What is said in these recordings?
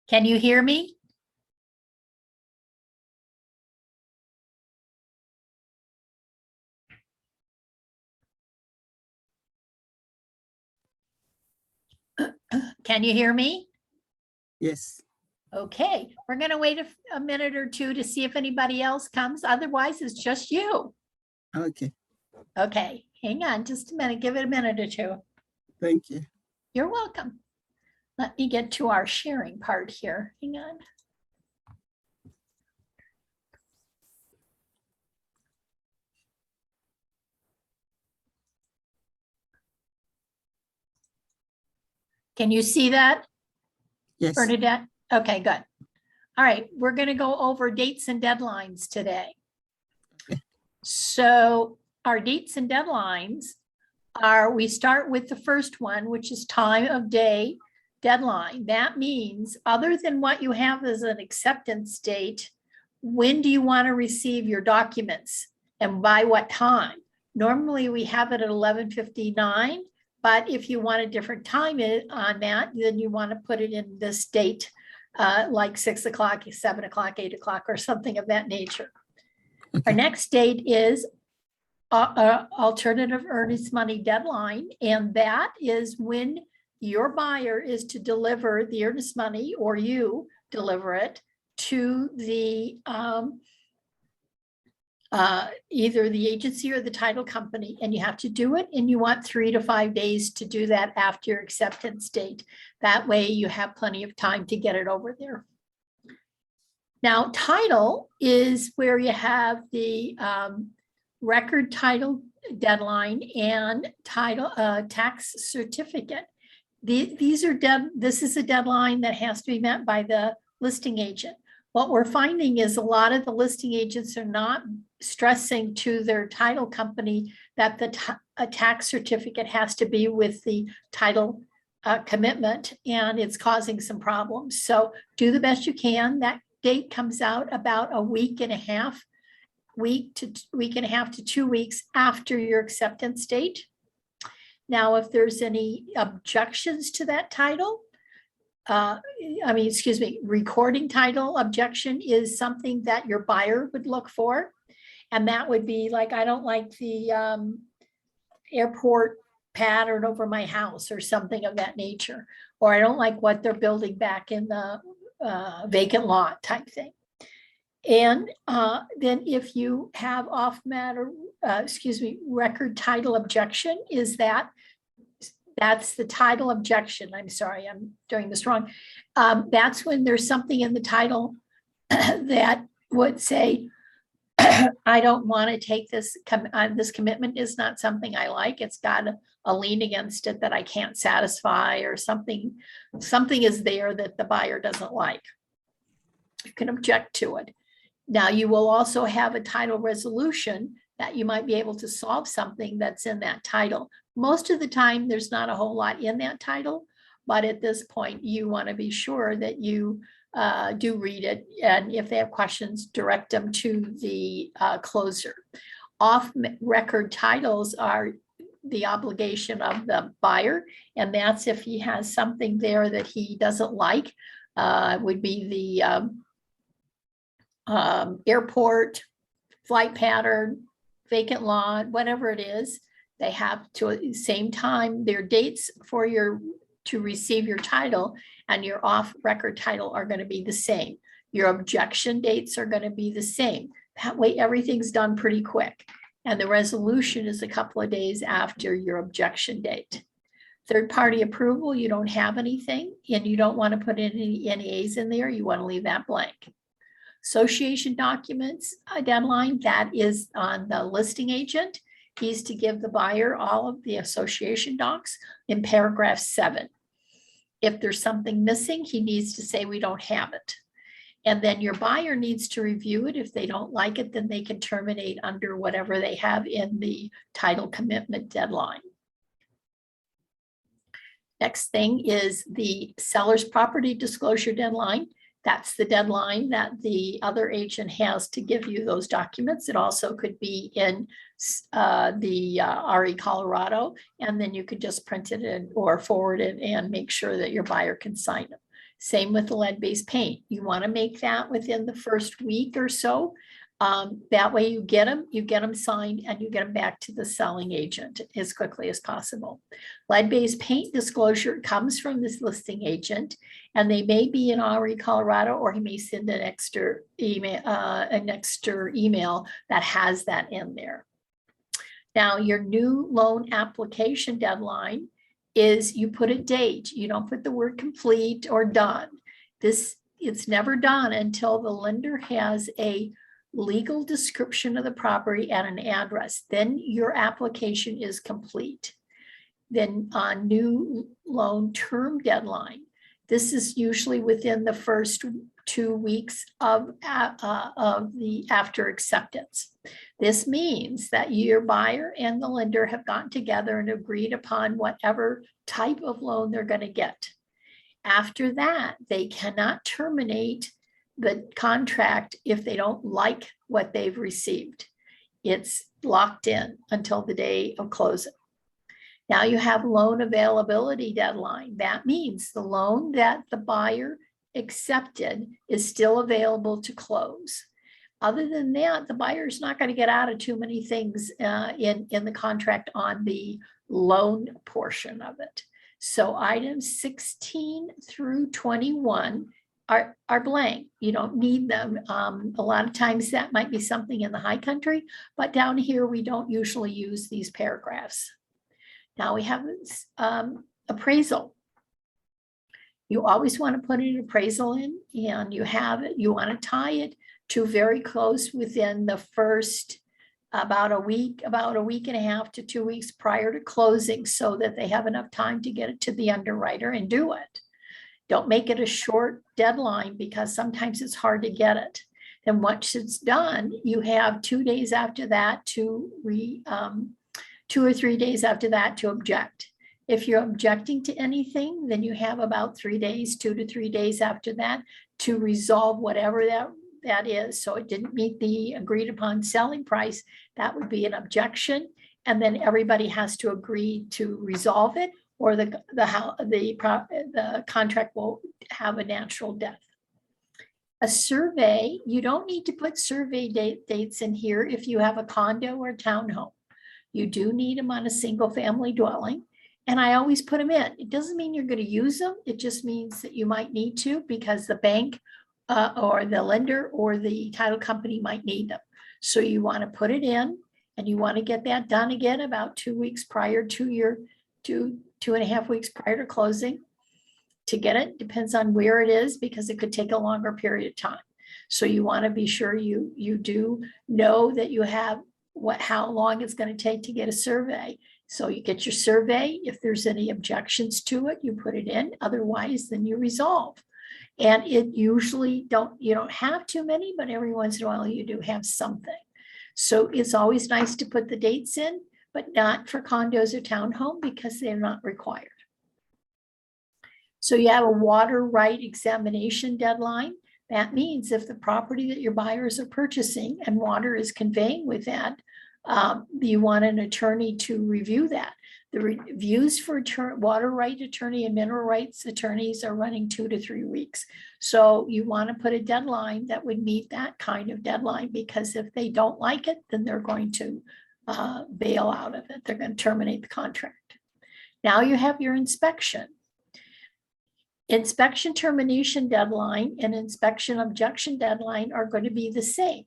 Can you hear me? Can you hear me? Yes. Okay, we're going to wait a minute or two to see if anybody else comes. Otherwise, it's just you. Okay. Okay, hang on just a minute. Give it a minute or two. Thank you. You're welcome. Let me get to our sharing part here. Hang on. Can you see that, Yes. Bernadette? Okay, good. All right, we're going to go over dates and deadlines today. Okay. So our dates and deadlines are, we start with the first one, which is time of day deadline. That means other than what you have as an acceptance date, when do you want to receive your documents and by what time? Normally we have it at 11:59, but if you want a different time on that, then you want to put it in this date, like 6 o'clock, 7 o'clock, 8 o'clock, or something of that nature. Our next date is alternative earnest money deadline, and that is when your buyer is to deliver the earnest money, or you deliver it to the either the agency or the title company, and you have to do it, and you want 3 to 5 days to do that after your acceptance date. That way you have plenty of time to get it over there. Now, title is where you have the record title deadline and title tax certificate. These are this is a deadline that has to be met by the listing agent. What we're finding is a lot of the listing agents are not stressing to their title company that a tax certificate has to be with the title commitment, and it's causing some problems. So do the best you can. That date comes out about a week and a half to 2 weeks after your acceptance date. Now, if there's any objections to that title, recording title objection is something that your buyer would look for. And that would be like, I don't like the airport pattern over my house or something of that nature. Or I don't like what they're building back in the vacant lot type thing. And then if you have record title objection, that's the title objection. I'm sorry, I'm doing this wrong. That's when there's something in the title that would say, I don't want to take this, this commitment is not something I like. It's got a lien against it that I can't satisfy, or something is there that the buyer doesn't like. You can object to it. Now, you will also have a title resolution that you might be able to solve something that's in that title. Most of the time, there's not a whole lot in that title, but at this point, you want to be sure that you do read it. And if they have questions, direct them to the closer. Off-record titles are the obligation of the buyer, and that's if he has something there that he doesn't like. Would be the airport, flight pattern, vacant lot, whatever it is. They have to, at the same time, their dates for to receive your title and your off-record title are going to be the same. Your objection dates are going to be the same. That way, everything's done pretty quick. And the resolution is a couple of days after your objection date. Third-party approval, you don't have anything, and you don't want to put any NEAs in there. You want to leave that blank. Association documents deadline, that is on the listing agent. He's to give the buyer all of the association docs in paragraph 7. If there's something missing, he needs to say we don't have it. And then your buyer needs to review it. If they don't like it, then they can terminate under whatever they have in the title commitment deadline. Next thing is the seller's property disclosure deadline. That's the deadline that the other agent has to give you those documents. It also could be in the RE Colorado, and then you could just print it in or forward it and make sure that your buyer can sign it. Same with the lead-based paint. You want to make that within the first week or so. That way you get them signed, and you get them back to the selling agent as quickly as possible. Lead-based paint disclosure comes from this listing agent, and they may be in Albury, Colorado, or he may send an extra email that has that in there. Now, your new loan application deadline is you put a date. You don't put the word complete or done. It's never done until the lender has a legal description of the property and an address. Then your application is complete. Then on new loan term deadline, this is usually within the first 2 weeks of the after acceptance. This means that your buyer and the lender have gotten together and agreed upon whatever type of loan they're going to get. After that, they cannot terminate the contract if they don't like what they've received. It's locked in until the day of closing. Now you have loan availability deadline. That means the loan that the buyer accepted is still available to close. Other than that, the buyer is not going to get out of too many things in the contract on the loan portion of it. So items 16 through 21 are blank. You don't need them. A lot of times that might be something in the high country, but down here we don't usually use these paragraphs. Now we have appraisal. You always want to put an appraisal in, and you want to tie it to very close within the first about a week and a half to 2 weeks prior to closing, so that they have enough time to get it to the underwriter and do it. Don't make it a short deadline, because sometimes it's hard to get it. And once it's done, you have 2 days after that to 2 or 3 days after that to object. If you're objecting to anything, then you have about 3 days, 2 to 3 days after that to resolve whatever that is. So it didn't meet the agreed upon selling price, that would be an objection. And then everybody has to agree to resolve it, or the contract will have a natural death. A survey, you don't need to put survey dates in here if you have a condo or townhome. You do need them on a single family dwelling, and I always put them in. It doesn't mean you're going to use them. It just means that you might need to, because the bank or the lender or the title company might need them. So you want to put it in, and you want to get that done again about 2 weeks prior to your 2.5 weeks prior to closing. To get it depends on where it is, because it could take a longer period of time. So you want to be sure you do know that you have how long it's going to take to get a survey. So you get your survey. If there's any objections to it, you put it in. Otherwise, then you resolve. And it usually you don't have too many, but every once in a while you do have something. So it's always nice to put the dates in, but not for condos or townhome, because they're not required. So you have a water right examination deadline. That means if the property that your buyers are purchasing and water is conveying with that, you want an attorney to review that. The reviews for water right attorney and mineral rights attorneys are running 2 to 3 weeks. So you want to put a deadline that would meet that kind of deadline, because if they don't like it, then they're going to bail out of it. They're going to terminate the contract. Now you have your inspection. Inspection termination deadline and inspection objection deadline are going to be the same.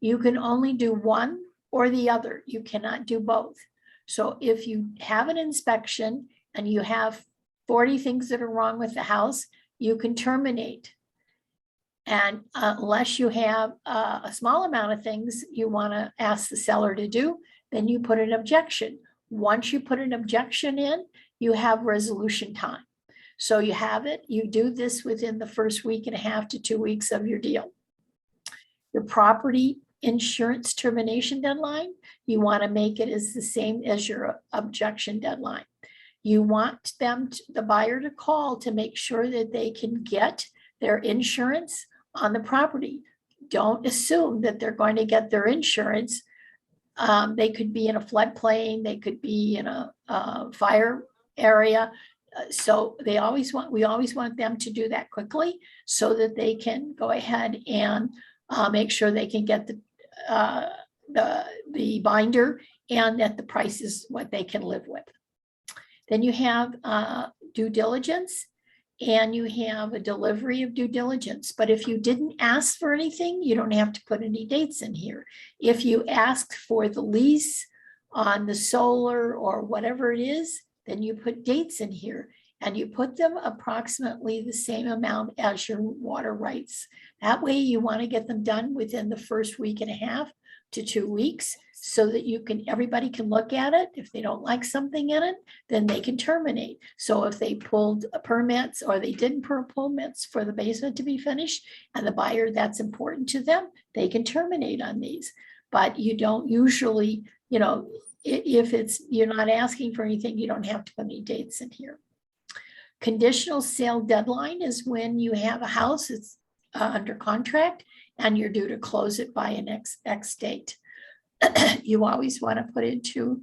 You can only do one or the other. You cannot do both. So if you have an inspection and you have 40 things that are wrong with the house, you can terminate. And unless you have a small amount of things you want to ask the seller to do, then you put an objection. Once you put an objection in, you have resolution time. So you have it, you do this within the first week and a half to 2 weeks of your deal. Your property insurance termination deadline, you want to make it as the same as your objection deadline. You want the buyer to call to make sure that they can get their insurance on the property. Don't assume that they're going to get their insurance. They could be in a floodplain, they could be in a fire area. So we always want them to do that quickly so that they can go ahead and make sure they can get the binder and that the price is what they can live with. Then you have due diligence and you have a delivery of due diligence. But if you didn't ask for anything, you don't have to put any dates in here. If you asked for the lease on the solar or whatever it is, then you put dates in here and you put them approximately the same amount as your water rights. That way you want to get them done within the first week and a half to 2 weeks so that everybody can look at it. If they don't like something in it, then they can terminate. So if they pulled permits or they didn't pull permits for the basement to be finished and the buyer, that's important to them, they can terminate on these. But you don't usually, if you're not asking for anything, you don't have to put any dates in here. Conditional sale deadline is when you have a house that's under contract and you're due to close it by an X date. You always want to put into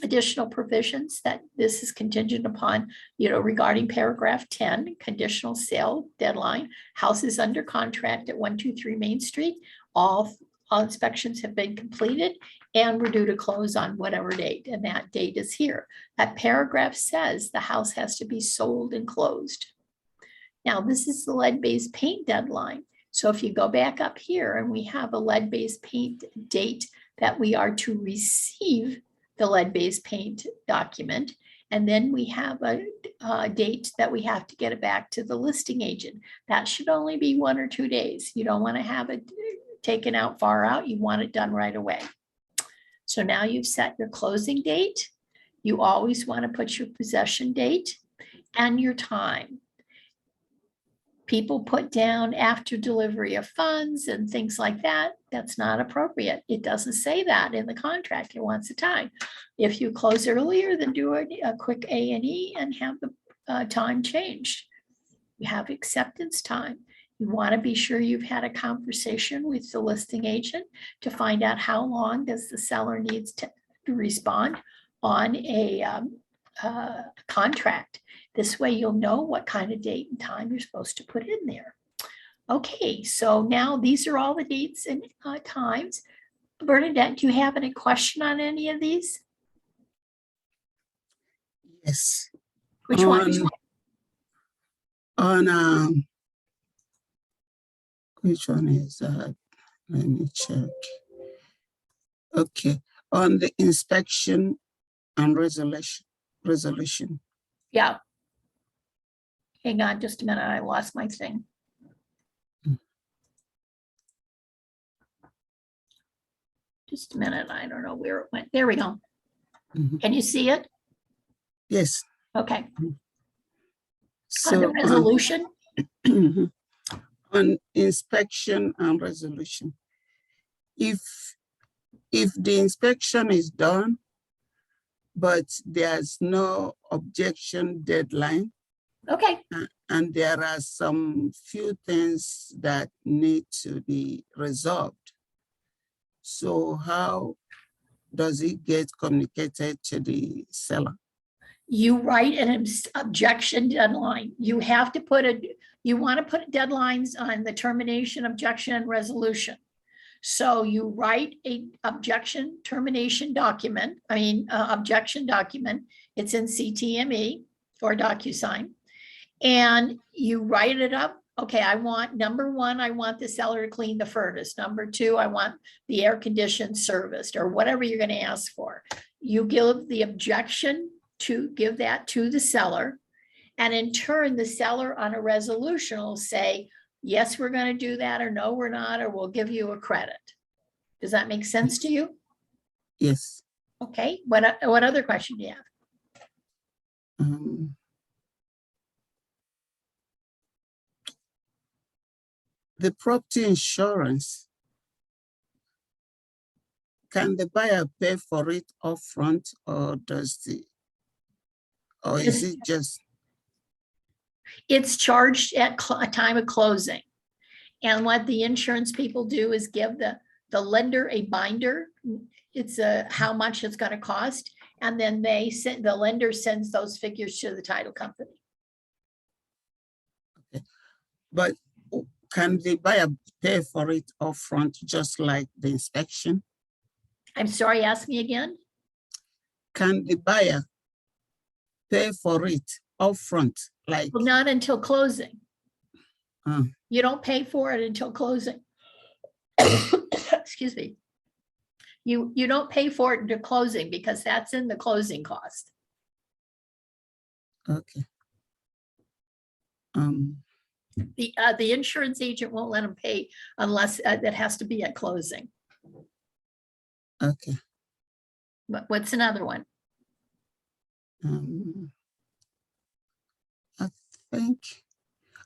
additional provisions that this is contingent upon, regarding paragraph 10, conditional sale deadline, house is under contract at 123 Main Street. All inspections have been completed and we're due to close on whatever date, and that date is here. That paragraph says the house has to be sold and closed. Now, this is the lead-based paint deadline. So if you go back up here and we have a lead-based paint date that we are to receive the lead-based paint document, and then we have a date that we have to get it back to the listing agent. That should only be 1 or 2 days. You don't want to have it taken out far out. You want it done right away. So now you've set your closing date. You always want to put your possession date and your time. People put down after delivery of funds and things like that. That's not appropriate. It doesn't say that in the contract. It wants a time. If you close earlier, then do a quick A&E and have the time changed. You have acceptance time. You want to be sure you've had a conversation with the listing agent to find out how long does the seller needs to respond on a contract. This way you'll know what kind of date and time you're supposed to put in there. Okay, so now these are all the dates and times. Bernadette, do you have any question on any of these? Yes. Which one? Which one is that? Let me check. Okay, on the inspection and resolution. Yeah. Hang on just a minute, I lost my thing. Just a minute, I don't know where it went. There we go. Can you see it? Yes. Okay. So On the resolution? On inspection and resolution, if the inspection is done, but there's no objection deadline, Okay. and there are some few things that need to be resolved. So how does it get communicated to the seller? You write an objection deadline. You have to put you want to put deadlines on the termination, objection, and resolution. So you write a objection termination document, objection document. It's in CTME or DocuSign. And you write it up. Okay, I want number 1, I want the seller to clean the furnace. Number 2, I want the air conditioned serviced, or whatever you're going to ask for. You give the objection to give that to the seller. And in turn, the seller on a resolution will say, yes, we're going to do that, or no, we're not, or we'll give you a credit. Does that make sense to you? Yes. Okay, what other question do you have? The property insurance, can the buyer pay for it upfront, or is it just? It's charged at a time of closing. And what the insurance people do is give the lender a binder. It's how much it's going to cost. And then the lender sends those figures to the title company. But can the buyer pay for it upfront, just like the inspection? I'm sorry, ask me again? Can the buyer pay for it upfront, like? Well, not until closing. uh, You don't pay for it until closing. Excuse me. You don't pay for it until closing because that's in the closing cost. Okay. The insurance agent won't let them pay unless that has to be at closing. Okay. But what's another one? I think,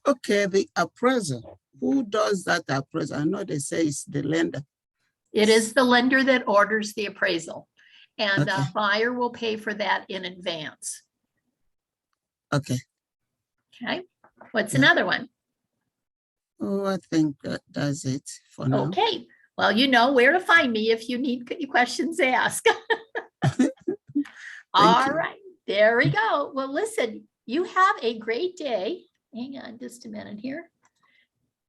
okay, the appraiser. Who does that appraisal? I know they say it's the lender. It is the lender that orders the appraisal, and the Okay. buyer will pay for that in advance. Okay. Okay, what's Yeah. another one? Oh, I think that's it for now. Okay, well, you know where to find me if you need questions asked. All you. right, there we go. Well, listen, you have a great day. Hang on just a minute here.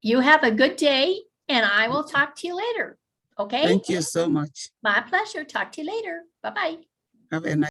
You have a good day, and I will talk to you later. Okay? Thank you so much. My pleasure. Talk to you later. Bye-bye. Have a nice